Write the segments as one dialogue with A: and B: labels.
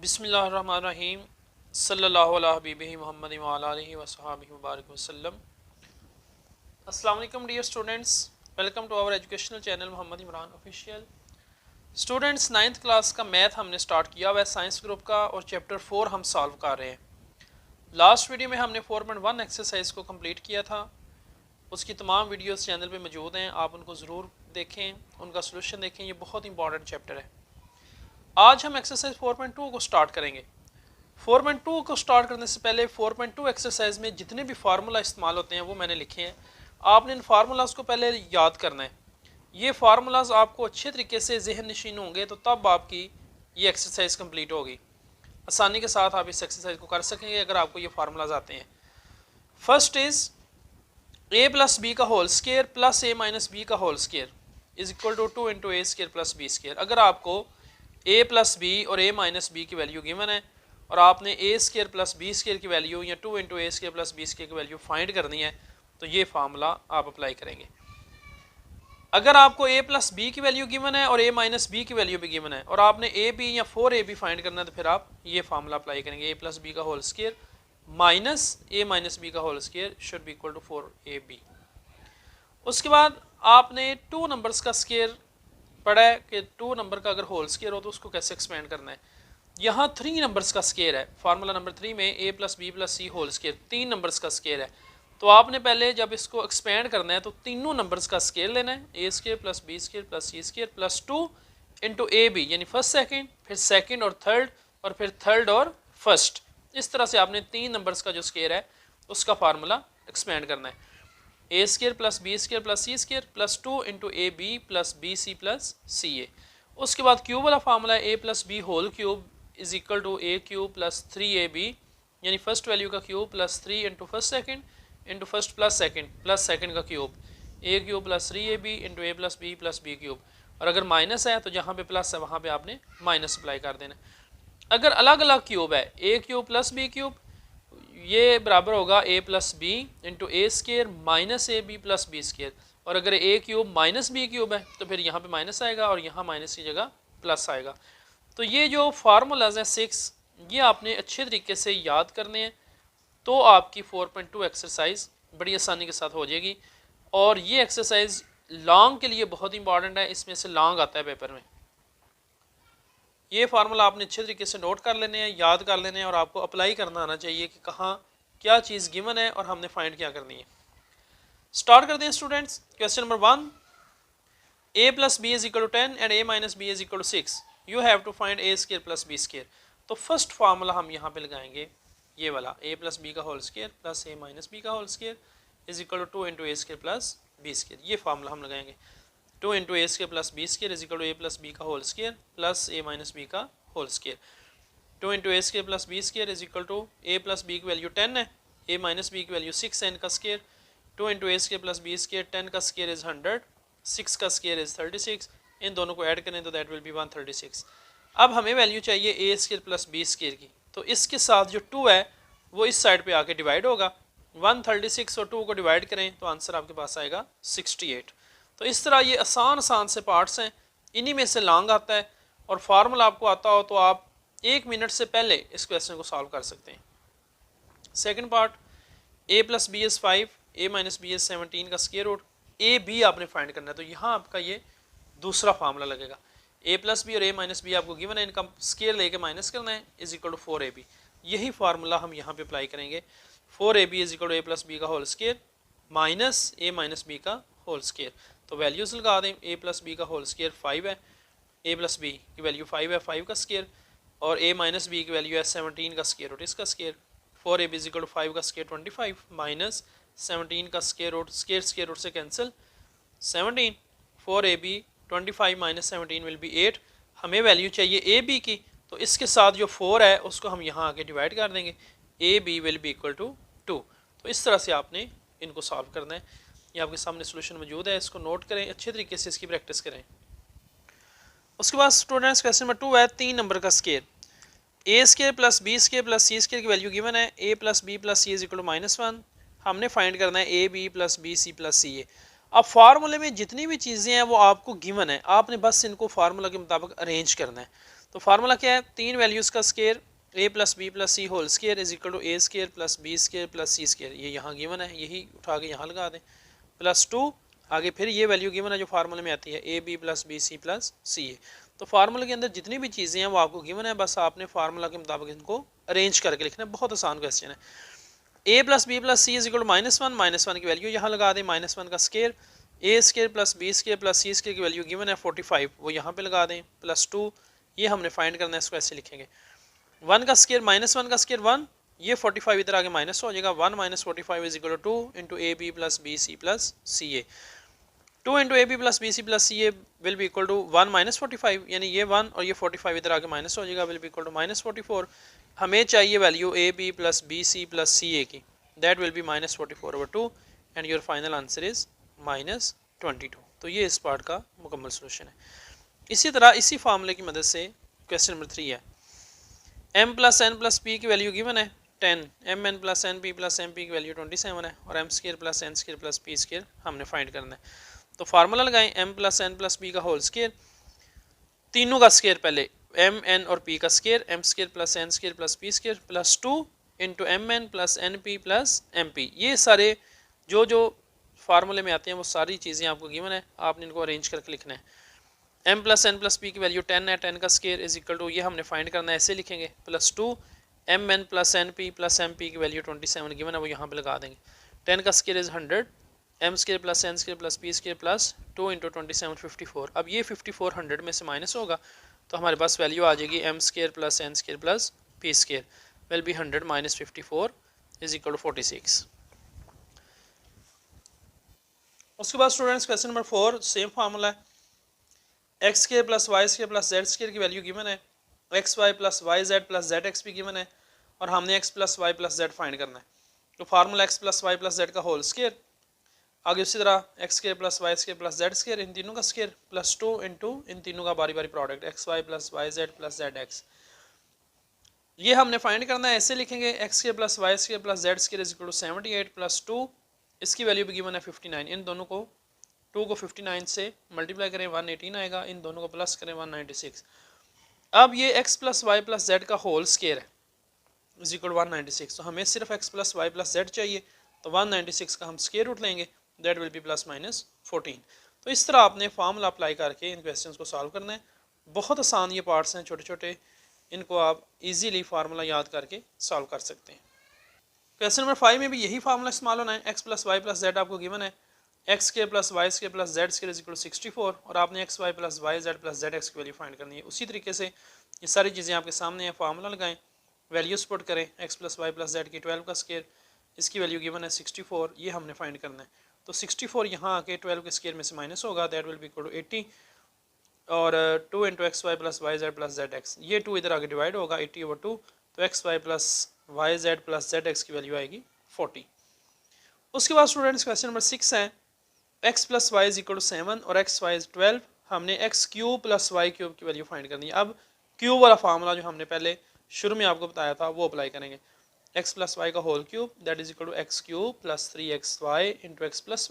A: बिस्मिल्लाहिर्रहमानिर्रहीम सल्लल्लाहु अला हबीबिही मुहम्मद व अला आलिहि व सहाबिहि मुबारक वसल्लम। अस्सलाम वालेकुम dear students, welcome to our educational channel Mohammad Imran official. Students, 9th class का मैथ हमने स्टार्ट किया हुआ है साइंस ग्रुप का, और चैप्टर 4 हम सॉल्व कर रहे हैं। लास्ट वीडियो में हमने 4.1 एक्सरसाइज को कंप्लीट किया था। उसकी तमाम वीडियोस चैनल पे मौजूद हैं, आप उनको ज़रूर देखें, उनका सोल्यूशन देखें। ये बहुत इंपॉर्टेंट चैप्टर है। आज हम एक्सरसाइज 4.2 को स्टार्ट करेंगे। 4.2 को स्टार्ट करने से पहले 4.2 एक्सरसाइज में जितने भी फार्मूला इस्तेमाल होते हैं वो मैंने लिखे हैं। आपने इन फार्मूलाज को पहले याद करना है। ये फार्मूलाज आपको अच्छे तरीके से जहन नशीन होंगे तो तब आपकी ये एक्सरसाइज कंप्लीट होगी। आसानी के साथ आप इस एक्सरसाइज को कर सकेंगे अगर आपको ये फार्मूलाज आते हैं। First is a plus B का whole square plus a minus B का whole square is equal to 2 into A square plus B square. अगर आपको a प्लस बी और a माइनस बी की वैल्यू गिवन है और आपने a square plus B square की वैल्यू या 2 इंटू ए स्केयर प्लस बी स्केयर की वैल्यू फाइंड करनी है तो ये फार्मूला आप अप्लाई करेंगे। अगर आपको a प्लस बी की वैल्यू गिवन है और a माइनस बी की वैल्यू भी गिवन है और आपने a b या 4ab फाइंड करना है तो फिर आप ये फार्मूला अप्लाई करेंगे। a प्लस बी का whole square minus a minus B का whole square should be equal to 4ab। उसके बाद आपने 2 नंबर्स का स्केयर पढ़ा है कि 2 नंबर का अगर होल स्केयर हो तो उसको कैसे एक्सपेंड करना है। यहाँ 3 नंबर्स का स्केयर है। फार्मूला नंबर 3 में a plus B plus c whole square 3 numbers का स्केयर है। तो आपने पहले जब इसको एक्सपेंड करना है तो तीनों नंबर्स का स्केयर लेना है, a square plus B square plus C square plus 2 into A b, यानी फर्स्ट सेकेंड, फिर सेकेंड और थर्ड, और फिर थर्ड और फर्स्ट। इस तरह से आपने 3 नंबर्स का जो स्केयर है उसका फार्मूला एक्सपेंड करना है। A square plus B square plus C square plus 2 into A B plus B C plus C A. उसके बाद क्यूब वाला फार्मूला है A plus B whole cube is equal to A cube plus 3ab, यानी first value का cube plus 3 into first second into first plus second का cube, A cube plus 3ab into A plus B cube. और अगर minus है तो जहाँ पे plus है वहाँ पे आपने माइनस अप्लाई कर देना। अगर अलग अलग क्यूब है, a cube plus B cube, ये बराबर होगा a plus b into A square minus a B plus B square. और अगर a cube minus b cube है तो फिर यहाँ पे माइनस आएगा और यहाँ माइनस की जगह प्लस आएगा। तो ये जो फार्मूलाज हैं 6, ये आपने अच्छे तरीके से याद करने हैं तो आपकी 4.2 एक्सरसाइज बड़ी आसानी के साथ हो जाएगी। और ये एक्सरसाइज लॉन्ग के लिए बहुत इंपॉर्टेंट है, इसमें से लॉन्ग आता है पेपर में। ये फार्मूला आपने अच्छे तरीके से नोट कर लेने हैं, याद कर लेने हैं, और आपको अप्लाई करना आना चाहिए कि कहाँ क्या चीज़ गिवन है और हमने फाइंड क्या करनी है। स्टार्ट करते हैं students. Question number 1, a plus B is equal to 10 and a minus B is equal to 6, you have to find a square plus B square. तो फर्स्ट फार्मूला हम यहाँ पे लगाएंगे ये वाला, a प्लस बी का whole square plus a minus B का whole square is equal to 2 into A square plus B square. ये फार्मूला हम लगाएंगे। 2 into A square plus B square is equal to a plus B का whole square plus a minus B का whole square. 2 into A square plus B square is equal to a plus B की value 10 है, a minus B की value 6 है, इनका square 2 into ए square plus B square, 10 का square is 100, 6 का square is 36। इन दोनों को ऐड करें तो दैट विल बी 136। अब हमें वैल्यू चाहिए ए स्केयर प्लस बी स्केयर की, तो इसके साथ जो 2 है वो इस साइड पे आके डिवाइड होगा। 136 और 2 को डिवाइड करें तो आंसर आपके पास आएगा 68। तो इस तरह ये आसान से पार्ट्स हैं, इन्हीं में से लॉन्ग आता है। और फार्मूला आपको आता हो तो आप 1 मिनट से पहले इस क्वेश्चन को सॉल्व कर सकते हैं। Second part, a plus b is 5, a minus b is 17 का स्क्वायर रूट, a b आपने फाइंड करना है। तो यहाँ आपका ये दूसरा फार्मूला लगेगा। a प्लस बी और a माइनस बी आपको गिवन है, इनका स्क्वायर लेके माइनस करना है इज इक्वल टू 4ab। यही फार्मूला हम यहाँ पे अप्लाई करेंगे। 4ab is equal to a plus B का whole square minus a minus B का होल स्क्वायर। तो वैल्यूज लगा दें। a प्लस बी का होल स्क्वायर 5 है, a प्लस बी की वैल्यू 5 है, 5 का स्क्वायर, और a माइनस बी की वैल्यू है 17 का स्क्वायर रूट इसका square. 4ab is equal to 5 का स्क्वायर 25 माइनस 17 का स्क्वायर रूट, स्क्वायर रूट से cancel 17। 4ab 25 minus 17 will be 8। हमें वैल्यू चाहिए ab की, तो इसके साथ जो 4 है उसको हम यहाँ आके डिवाइड कर देंगे, ab will be equal to 2। तो इस तरह से आपने इनको सॉल्व करना है। ये आपके सामने सोल्यूशन मौजूद है, इसको नोट करें, अच्छे तरीके से इसकी प्रैक्टिस करें। उसके बाद स्टूडेंट्स क्वेश्चन नंबर 2 है 3 नंबर का square, A square plus B square plus C square की वैल्यू गिवन है, a plus B plus C is equal to -1। हमने फाइंड करना है a b plus B C plus C A. अब फार्मूले में जितनी भी चीज़ें हैं वो आपको गिवन है, आपने बस इनको फार्मूला के मुताबिक अरेंज करना है। तो फार्मूला क्या है, तीन वैल्यूज़ का square a plus B plus c whole square is equal to a square plus B square plus C square, ये यहाँ गिवन है, यही उठा के यहाँ लगा दें, प्लस 2 आगे फिर ये वैल्यू गिवन है जो फार्मूले में आती है A B plus B C plus C A. तो फार्मूले के अंदर जितनी भी चीज़ें हैं वो आपको गिवन है, बस आपने फार्मूला के मुताबिक इनको अरेंज करके लिखना है, बहुत आसान क्वेश्चन है। A plus B plus C is equal to -1 की वैल्यू यहाँ लगा दें, -1 का square, A square plus B square plus C square की वैल्यू गिवन है 45, वो यहाँ पे लगा दें, प्लस 2 ये हमने फाइंड करना है, इसको ऐसे लिखेंगे 1 का स्केयर -1 का स्केयर 1, ये 45 इधर आगे माइनस हो जाएगा, 1 - 45 is equal to 2 into A B plus B C plus C a, 2 into A B plus B C plus C a will be equal to 1 - 45, यानी ये 1 और ये 45 इधर आगे माइनस हो जाएगा, विल बी इक्वल टू -44। हमें चाहिए value A B plus B C plus C A की, that will be -44/2 and your final answer is -22। तो ये इस पार्ट का मुकम्मल सोल्यूशन है। इसी तरह इसी फार्मूले की मदद से क्वेश्चन नंबर 3 है, m plus n plus p की वैल्यू गिवन है 10, m n plus n p plus m p की वैल्यू 27 है और m square plus N square plus P square हमने फाइंड करना है। तो फार्मूला लगाएं m plus n plus p का होल स्केयर, तीनों का स्केयर पहले m n और p का square, m square plus N square plus P square plus 2 into M n plus n p plus m p, ये सारे जो जो फार्मूले में आते हैं वो सारी चीज़ें आपको गिवन है, आपने इनको अरेंज करके लिखना है। m plus n plus p की वैल्यू 10 है, 10 का स्केयर इज इक्वल टू, ये हमने फाइंड करना है, ऐसे लिखेंगे, plus 2 m n plus n p plus m p की वैल्यू 27 गिवन है, वो यहाँ पे लगा देंगे, 10 का square is 100, m square plus N square plus P square plus 2 into 27 54। अब ये 54 100 में से माइनस होगा तो हमारे पास वैल्यू आ जाएगी M square plus N square plus P square will be 100 minus 54 is equal to 46। उसके बाद students question number 4 same formula है, x square plus Y square plus Z square की वैल्यू गिवन है, X Y plus Y Z plus Z X भी given है और हमने X plus Y plus Z find करना है। तो formula X plus Y plus z का होल स्केयर, आगे उसी तरह X square plus Y square plus Z square, इन तीनों का स्केयर प्लस 2 इंटू इन तीनों का बारी बारी product x Y plus Y Z plus Z x, ये हमने फाइंड करना है, ऐसे लिखेंगे x square plus Y square plus Z square is equal to 78 plus 2, इसकी वैल्यू भी गिवन है 59, इन दोनों को 2 को 59 से मल्टीप्लाई करें 118 आएगा, इन दोनों को प्लस करें 196। अब ये x plus Y plus z का होल स्केयर है इज इक्वल 196, तो हमें सिर्फ x plus Y plus z चाहिए, तो 196 का हम स्केयर रूट लेंगे, that will be plus minus 14। तो इस तरह आपने फार्मूला अप्लाई करके इन क्वेश्चंस को सॉल्व करना है, बहुत आसान ये पार्ट्स हैं छोटे छोटे, इनको आप इजीली फार्मूला याद करके सॉल्व कर सकते हैं। क्वेश्चन नंबर 5 में भी यही फार्मूला इस्तेमाल होना है, x plus Y plus z आपको गिवन है, x square plus Y square plus Z square is equal to 64 और आपने x Y plus Y Z plus Z x की वैल्यू फाइंड करनी है। उसी तरीके से ये सारी चीज़ें आपके सामने हैं, फार्मूला लगाएं, वैल्यूज पुट करें, x plus Y plus z की 12 का स्केयर, इसकी वैल्यू गिवन है 64, ये हमने फाइंड करना है। तो 64 यहाँ आके 12 के स्केयर में से माइनस होगा, that will be equal to 80 और 2 into x Y plus Y Z plus Z x, ये 2 इधर आगे डिवाइड होगा 80/2, तो x Y plus Y Z plus Z x की वैल्यू आएगी 40। उसके बाद स्टूडेंट्स क्वेश्चन नंबर 6 है, x plus y is equal to 7 और एक्स वाई इज 12, हमने x cube plus y cube की वैल्यू फाइंड करनी है। अब क्यूब वाला फार्मूला जो हमने पहले शुरू में आपको बताया था वो अप्लाई करेंगे, एक्स प्लस वाई का whole cube that is equal to x cube plus 3xy into x plus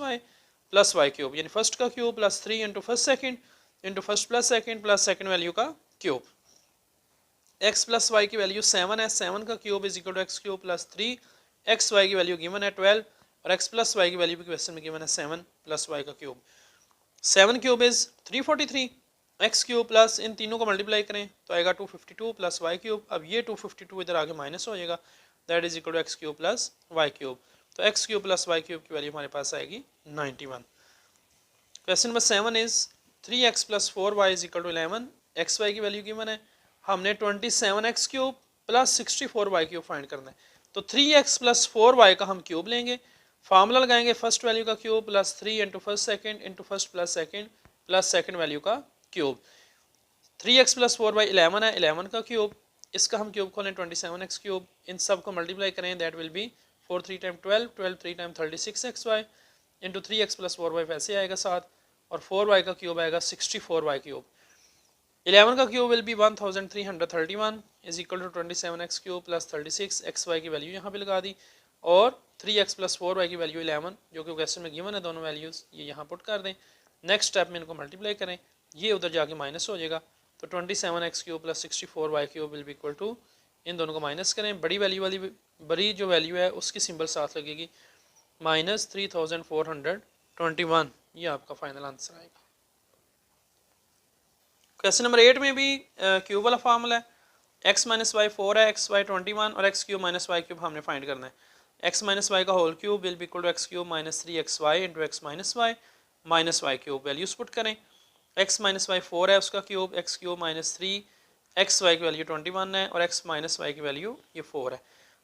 A: y cube, यानी फर्स्ट का cube plus 3 into first second into first plus second value का क्यूब। एक्स प्लस वाई की value 7 है, 7 का cube is equal to x cube plus 3, x y की value given है 12 और x plus y की वैल्यू भी क्वेश्चन में गिवन है 7 प्लस वाई का cube. 7 cube is 343, x cube plus इन तीनों को मल्टीप्लाई करें तो आएगा 252 प्लस वाई क्यूब, अब ये 252 इधर आगे माइनस हो जाएगा, that is equal to x cube plus y cube, तो x cube plus y cube की वैल्यू हमारे पास आएगी 91। Question number 7 is 3x plus 4y is equal to 11, x y की वैल्यू गिवन है, हमने 27x cube plus 64y cube find करना है। तो 3x प्लस 4y का हम क्यूब लेंगे, फार्मूला लगाएंगे फर्स्ट वैल्यू का cube plus 3 into first second into first plus second value का क्यूब, 3x प्लस 4y 11 है, 11 का क्यूब, इसका हम क्यूब खोलें 27x क्यूब, इन सब को मल्टीप्लाई करें that will B 4 3 time 12, 12 3 time 36xy into 3x plus 4y वैसे आएगा 7 और 4y का क्यूब आएगा 64y क्यूब। 11 का cube will be 1331 is equal to 27x cube plus 36, xy की वैल्यू यहाँ पे लगा दी और 3x प्लस 4y की वैल्यू 11 जो कि क्वेश्चन में गिवन है, दोनों वैल्यूज़ ये यहाँ पुट कर दें, नेक्स्ट स्टेप में इनको मल्टीप्लाई करें, ये उधर जाके माइनस हो जाएगा, तो 27x cube plus 64y cube will be equal to, इन दोनों को माइनस करें, बड़ी वैल्यू वाली बड़ी जो वैल्यू है उसकी सिंबल साथ लगेगी, माइनस 3421, ये आपका फाइनल आंसर आएगा। क्वेश्चन नंबर 8 में भी क्यूब वाला फार्मूला है, x माइनस वाई 4 है, एक्स वाई 21 और x cube minus y cube हमने फाइंड करना है। x माइनस वाई का whole cube will be equal to x cube minus 3xy into x minus y cube, values put करें, x minus y 4 है उसका cube, x cube minus 3xy की value 21 है और x माइनस वाई की value ये 4 है,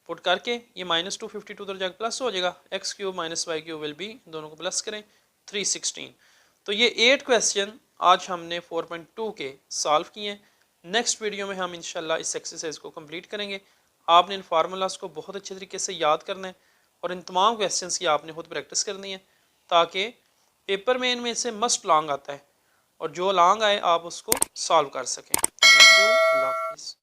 A: पुट करके ये माइनस 252 तो जाकर प्लस हो जाएगा, x cube minus y cube will be, दोनों को प्लस करें 316। तो ये 8 क्वेश्चन आज हमने 4.2 के सॉल्व किए हैं। नेक्स्ट वीडियो में हम इंशाल्लाह इस एक्सरसाइज को कंप्लीट करेंगे। आपने इन फार्मूलाज को बहुत अच्छे तरीके से याद करना है और इन तमाम क्वेश्चंस की आपने खुद प्रैक्टिस करनी है, ताकि पेपर में इनमें से मस्ट लॉन्ग आता है और जो लॉन्ग आए आप उसको सॉल्व कर सकें। थैंक यू, अल्लाह हाफिज़।